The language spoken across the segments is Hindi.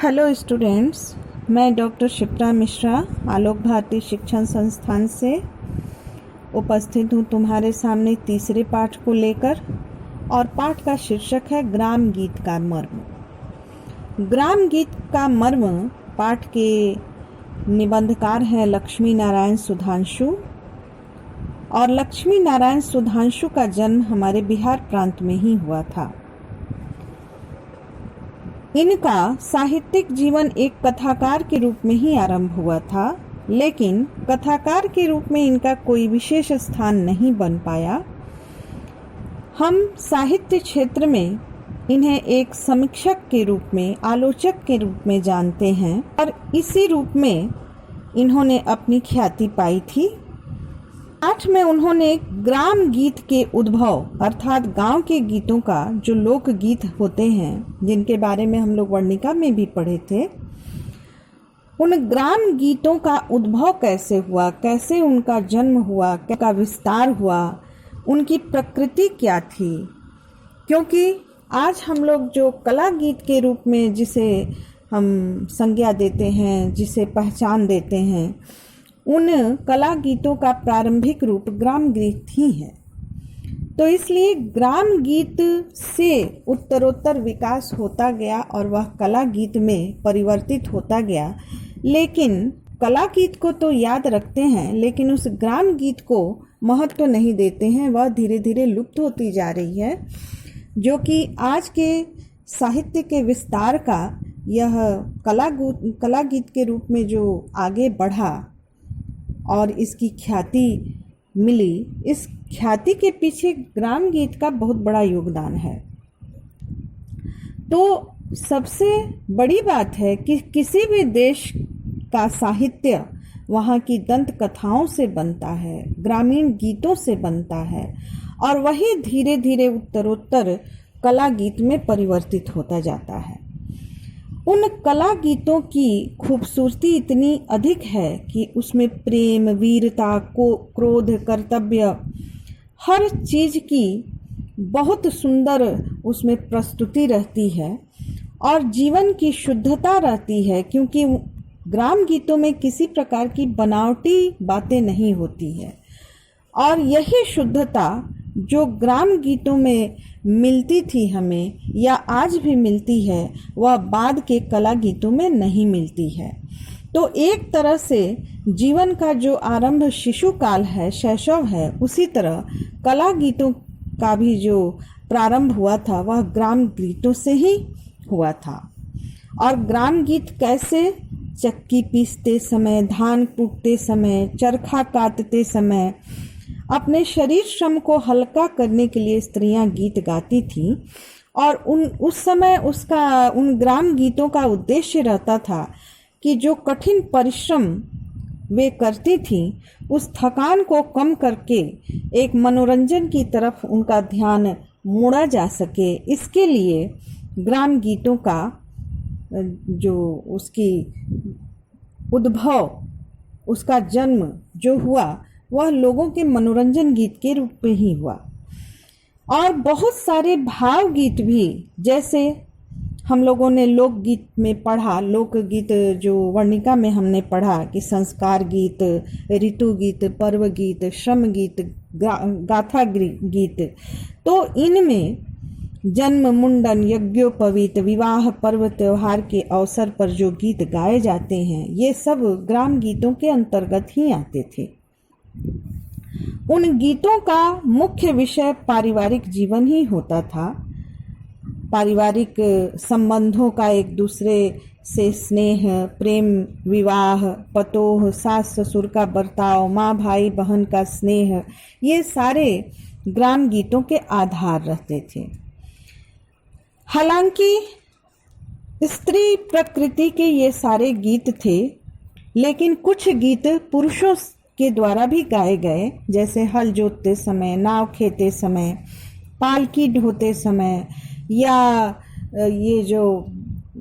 हेलो स्टूडेंट्स, मैं डॉक्टर शिप्रा मिश्रा आलोक भारती शिक्षण संस्थान से उपस्थित हूँ तुम्हारे सामने तीसरे पाठ को लेकर। और पाठ का शीर्षक है ग्राम गीत का मर्म। ग्राम गीत का मर्म पाठ के निबंधकार हैं लक्ष्मी नारायण सुधांशु। और लक्ष्मी नारायण सुधांशु का जन्म हमारे बिहार प्रांत में ही हुआ था। इनका साहित्यिक जीवन एक कथाकार के रूप में ही आरंभ हुआ था, लेकिन कथाकार के रूप में इनका कोई विशेष स्थान नहीं बन पाया। हम साहित्य क्षेत्र में इन्हें एक समीक्षक के रूप में, आलोचक के रूप में जानते हैं और इसी रूप में इन्होंने अपनी ख्याति पाई थी। पाठ में उन्होंने ग्राम गीत के उद्भव अर्थात गांव के गीतों का, जो लोक गीत होते हैं जिनके बारे में हम लोग वर्णिका में भी पढ़े थे, उन ग्राम गीतों का उद्भव कैसे हुआ, कैसे उनका जन्म हुआ, क्या विस्तार हुआ, उनकी प्रकृति क्या थी। क्योंकि आज हम लोग जो कला गीत के रूप में जिसे हम संज्ञा देते हैं, जिसे पहचान देते हैं, उन कला गीतों का प्रारंभिक रूप ग्राम गीत ही है। तो इसलिए ग्राम गीत से उत्तरोत्तर विकास होता गया और वह कला गीत में परिवर्तित होता गया। लेकिन कला गीत को तो याद रखते हैं, लेकिन उस ग्राम गीत को महत्व नहीं देते हैं। वह धीरे धीरे लुप्त होती जा रही है, जो कि आज के साहित्य के विस्तार का यह कला गीत के रूप में जो आगे बढ़ा और इसकी ख्याति मिली, इस ख्याति के पीछे ग्राम गीत का बहुत बड़ा योगदान है। तो सबसे बड़ी बात है कि किसी भी देश का साहित्य वहाँ की दंत कथाओं से बनता है, ग्रामीण गीतों से बनता है, और वही धीरे धीरे उत्तरोत्तर कला गीत में परिवर्तित होता जाता है। उन कला गीतों की खूबसूरती इतनी अधिक है कि उसमें प्रेम, वीरता, क्रोध, कर्तव्य, हर चीज की बहुत सुंदर उसमें प्रस्तुति रहती है और जीवन की शुद्धता रहती है। क्योंकि ग्राम गीतों में किसी प्रकार की बनावटी बातें नहीं होती है, और यही शुद्धता जो ग्राम गीतों में मिलती थी हमें, या आज भी मिलती है, वह बाद के कला गीतों में नहीं मिलती है। तो एक तरह से जीवन का जो आरंभ शिशु काल है, शैशव है, उसी तरह कला गीतों का भी जो प्रारंभ हुआ था वह ग्राम गीतों से ही हुआ था। और ग्राम गीत कैसे? चक्की पीसते समय, धान कूटते समय, चरखा काटते समय अपने शरीर श्रम को हल्का करने के लिए स्त्रियां गीत गाती थीं। और उस समय उन ग्राम गीतों का उद्देश्य रहता था कि जो कठिन परिश्रम वे करती थीं, उस थकान को कम करके एक मनोरंजन की तरफ उनका ध्यान मोड़ा जा सके। इसके लिए ग्राम गीतों का जो उसकी उद्भव, उसका जन्म जो हुआ, वह लोगों के मनोरंजन गीत के रूप में ही हुआ। और बहुत सारे भाव गीत भी, जैसे हम लोगों ने लोकगीत में पढ़ा, लोकगीत जो वर्णिका में हमने पढ़ा कि संस्कार गीत, ऋतु गीत, पर्व गीत, श्रम गीत, गाथा गीत, तो इनमें जन्म, मुंडन, यज्ञोपवीत, विवाह, पर्व, त्योहार के अवसर पर जो गीत गाए जाते हैं, ये सब ग्राम गीतों के अंतर्गत ही आते थे। उन गीतों का मुख्य विषय पारिवारिक जीवन ही होता था। पारिवारिक संबंधों का, एक दूसरे से स्नेह, प्रेम, विवाह, पतोह, सास ससुर का बर्ताव, माँ भाई बहन का स्नेह, ये सारे ग्राम गीतों के आधार रहते थे। हालांकि स्त्री प्रकृति के ये सारे गीत थे, लेकिन कुछ गीत पुरुषों के द्वारा भी गाए गए, जैसे हल जोतते समय, नाव खेते समय, पालकी ढोते समय, या ये जो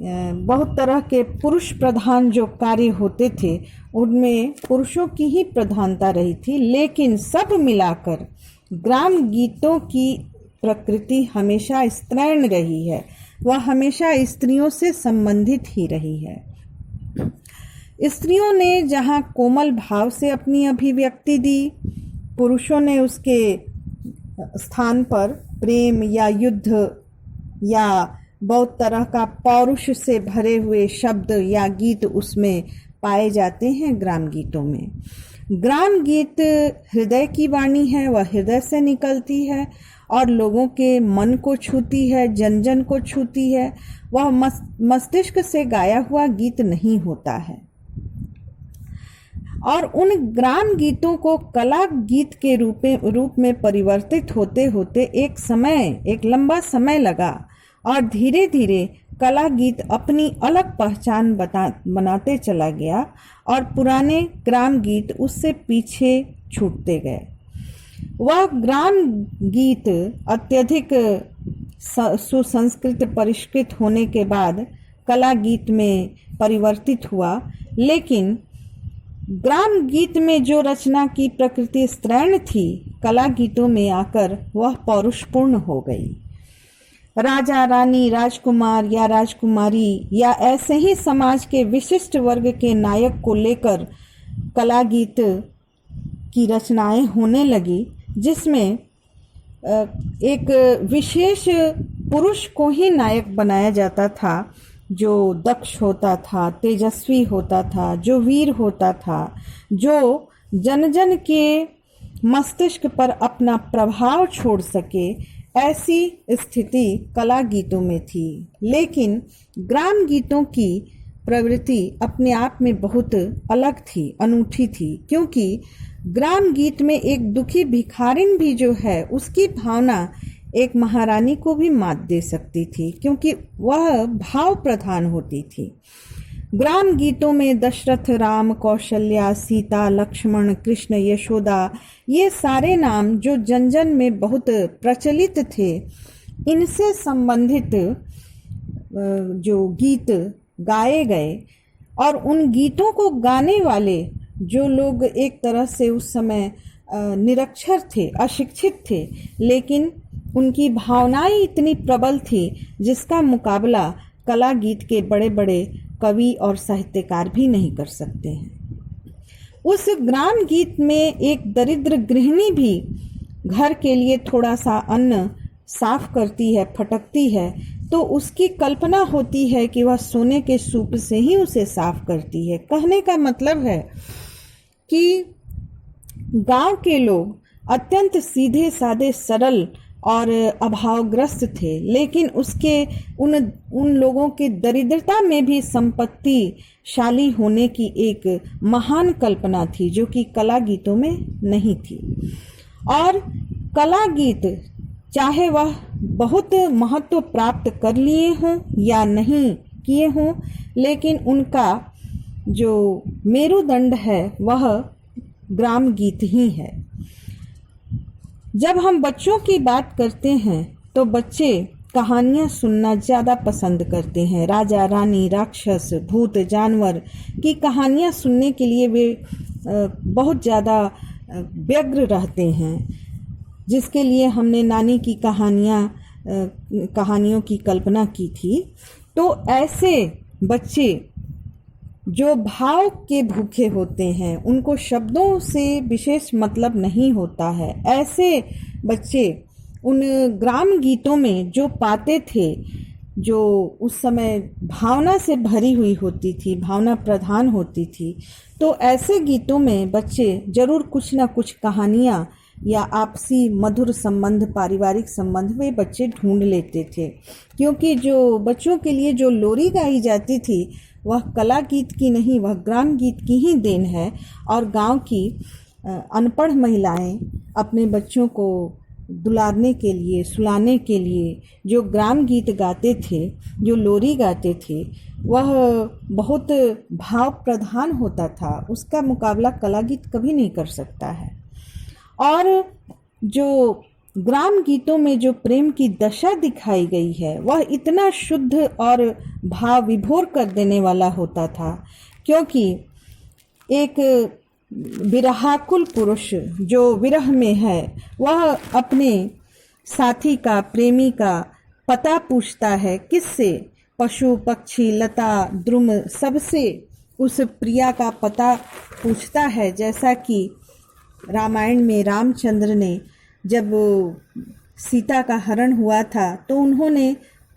बहुत तरह के पुरुष प्रधान जो कार्य होते थे, उनमें पुरुषों की ही प्रधानता रही थी। लेकिन सब मिलाकर ग्राम गीतों की प्रकृति हमेशा स्त्रैण रही है। वह हमेशा स्त्रियों से संबंधित ही रही है। स्त्रियों ने जहाँ कोमल भाव से अपनी अभिव्यक्ति दी, पुरुषों ने उसके स्थान पर प्रेम या युद्ध या बहुत तरह का पौरुष से भरे हुए शब्द या गीत उसमें पाए जाते हैं ग्राम गीतों में। ग्राम गीत हृदय की वाणी है, वह हृदय से निकलती है और लोगों के मन को छूती है, जन जन को छूती है। वह मस्तिष्क से गाया हुआ गीत नहीं होता है। और उन ग्राम गीतों को कला गीत के रूप में परिवर्तित होते होते एक लंबा समय लगा और धीरे धीरे कला गीत अपनी अलग पहचान बनाते चला गया और पुराने ग्राम गीत उससे पीछे छूटते गए। वह ग्राम गीत अत्यधिक सुसंस्कृत परिष्कृत होने के बाद कला गीत में परिवर्तित हुआ, लेकिन ग्राम गीत में जो रचना की प्रकृति स्त्रैण थी, कला गीतों में आकर वह पौरुषपूर्ण हो गई। राजा रानी, राजकुमार या राजकुमारी या ऐसे ही समाज के विशिष्ट वर्ग के नायक को लेकर कला गीत की रचनाएं होने लगी, जिसमें एक विशेष पुरुष को ही नायक बनाया जाता था, जो दक्ष होता था, तेजस्वी होता था, जो वीर होता था, जो जन जन के मस्तिष्क पर अपना प्रभाव छोड़ सके। ऐसी स्थिति कला गीतों में थी। लेकिन ग्राम गीतों की प्रवृत्ति अपने आप में बहुत अलग थी, अनूठी थी, क्योंकि ग्राम गीत में एक दुखी भिखारिन भी जो है, उसकी भावना एक महारानी को भी मात दे सकती थी, क्योंकि वह भाव प्रधान होती थी। ग्राम गीतों में दशरथ, राम, कौशल्या, सीता, लक्ष्मण, कृष्ण, यशोदा, ये सारे नाम जो जन जन में बहुत प्रचलित थे, इनसे संबंधित जो गीत गाए गए और उन गीतों को गाने वाले जो लोग एक तरह से उस समय निरक्षर थे, अशिक्षित थे, लेकिन उनकी भावनाएं इतनी प्रबल थी जिसका मुकाबला कला गीत के बड़े बड़े कवि और साहित्यकार भी नहीं कर सकते हैं। उस ग्राम गीत में एक दरिद्र गृहिणी भी घर के लिए थोड़ा सा अन्न साफ करती है, फटकती है, तो उसकी कल्पना होती है कि वह सोने के सूप से ही उसे साफ करती है। कहने का मतलब है कि गांव के लोग अत्यंत सीधे साधे, सरल और अभावग्रस्त थे, लेकिन उन लोगों के दरिद्रता में भी संपत्तिशाली होने की एक महान कल्पना थी, जो कि कला गीतों में नहीं थी। और कला गीत चाहे वह बहुत महत्व प्राप्त कर लिए हों या नहीं किए हों, लेकिन उनका जो मेरुदंड है वह ग्राम गीत ही है। जब हम बच्चों की बात करते हैं तो बच्चे कहानियां सुनना ज़्यादा पसंद करते हैं। राजा रानी, राक्षस, भूत, जानवर की कहानियां सुनने के लिए वे बहुत ज़्यादा व्यग्र रहते हैं, जिसके लिए हमने नानी की कहानियों की कल्पना की थी। तो ऐसे बच्चे जो भाव के भूखे होते हैं, उनको शब्दों से विशेष मतलब नहीं होता है, ऐसे बच्चे उन ग्राम गीतों में जो पाते थे, जो उस समय भावना से भरी हुई होती थी, भावना प्रधान होती थी, तो ऐसे गीतों में बच्चे जरूर कुछ ना कुछ कहानियाँ या आपसी मधुर संबंध, पारिवारिक संबंध वे बच्चे ढूंढ लेते थे। क्योंकि जो बच्चों के लिए जो लोरी गाई जाती थी वह कला गीत की नहीं, वह ग्राम गीत की ही देन है। और गांव की अनपढ़ महिलाएं अपने बच्चों को दुलारने के लिए, सुलाने के लिए जो ग्राम गीत गाते थे, जो लोरी गाते थे, वह बहुत भाव प्रधान होता था। उसका मुकाबला कला गीत कभी नहीं कर सकता है। और जो ग्राम गीतों में जो प्रेम की दशा दिखाई गई है वह इतना शुद्ध और भाव विभोर कर देने वाला होता था, क्योंकि एक विरहाकुल पुरुष जो विरह में है, वह अपने साथी का, प्रेमी का, पता पूछता है। किससे? पशु पक्षी लता द्रुम सबसे उस प्रिया का पता पूछता है। जैसा कि रामायण में रामचंद्र ने जब सीता का हरण हुआ था तो उन्होंने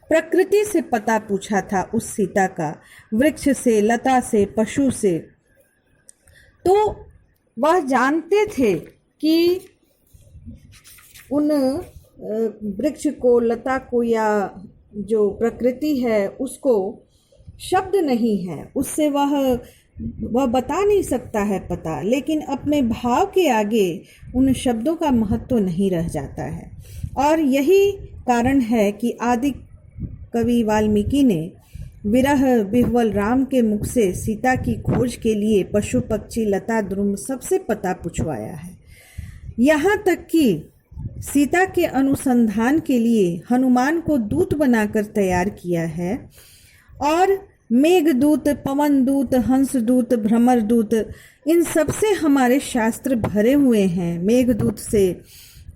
प्रकृति से पता पूछा था उस सीता का, वृक्ष से, लता से, पशु से। तो वह जानते थे कि उन वृक्ष को, लता को या जो प्रकृति है उसको शब्द नहीं है, उससे वह बता नहीं सकता है पता, लेकिन अपने भाव के आगे उन शब्दों का महत्व नहीं रह जाता है। और यही कारण है कि आदि कवि वाल्मीकि ने विरह बिह्वल राम के मुख से सीता की खोज के लिए पशु पक्षी लता द्रुम सबसे पता पूछवाया है। यहाँ तक कि सीता के अनुसंधान के लिए हनुमान को दूत बनाकर तैयार किया है। और मेघदूत, पवन दूत, हंस दूत, भ्रमर दूत, इन सब से हमारे शास्त्र भरे हुए हैं। मेघदूत से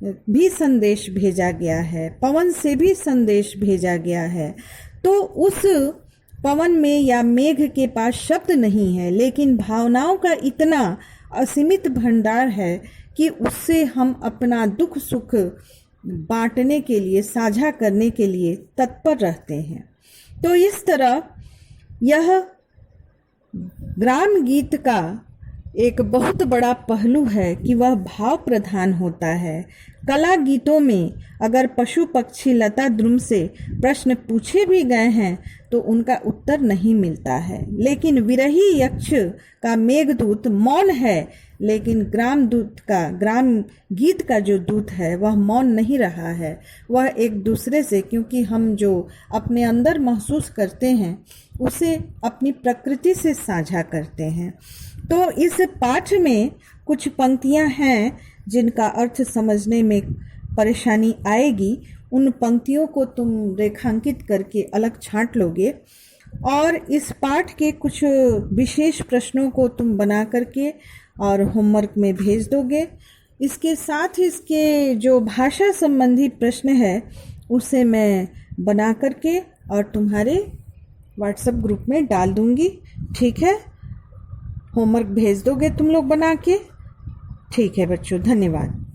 भी संदेश भेजा गया है, पवन से भी संदेश भेजा गया है। तो उस पवन में या मेघ के पास शब्द नहीं है, लेकिन भावनाओं का इतना असीमित भंडार है कि उससे हम अपना दुख सुख बांटने के लिए, साझा करने के लिए तत्पर रहते हैं। तो इस तरह यह ग्राम गीत का एक बहुत बड़ा पहलू है कि वह भाव प्रधान होता है। कला गीतों में अगर पशु पक्षी लता द्रुम से प्रश्न पूछे भी गए हैं तो उनका उत्तर नहीं मिलता है, लेकिन विरही यक्ष का मेघदूत मौन है, लेकिन ग्राम गीत का जो दूत है वह मौन नहीं रहा है। वह एक दूसरे से, क्योंकि हम जो अपने अंदर महसूस करते हैं उसे अपनी प्रकृति से साझा करते हैं। तो इस पाठ में कुछ पंक्तियां हैं जिनका अर्थ समझने में परेशानी आएगी। उन पंक्तियों को तुम रेखांकित करके अलग छांट लोगे और इस पाठ के कुछ विशेष प्रश्नों को तुम बना करके और होमवर्क में भेज दोगे। इसके साथ इसके जो भाषा संबंधी प्रश्न है उसे मैं बना करके और तुम्हारे व्हाट्सएप ग्रुप में डाल दूंगी। ठीक है, होमवर्क भेज दोगे तुम लोग बना के? ठीक है बच्चों, धन्यवाद।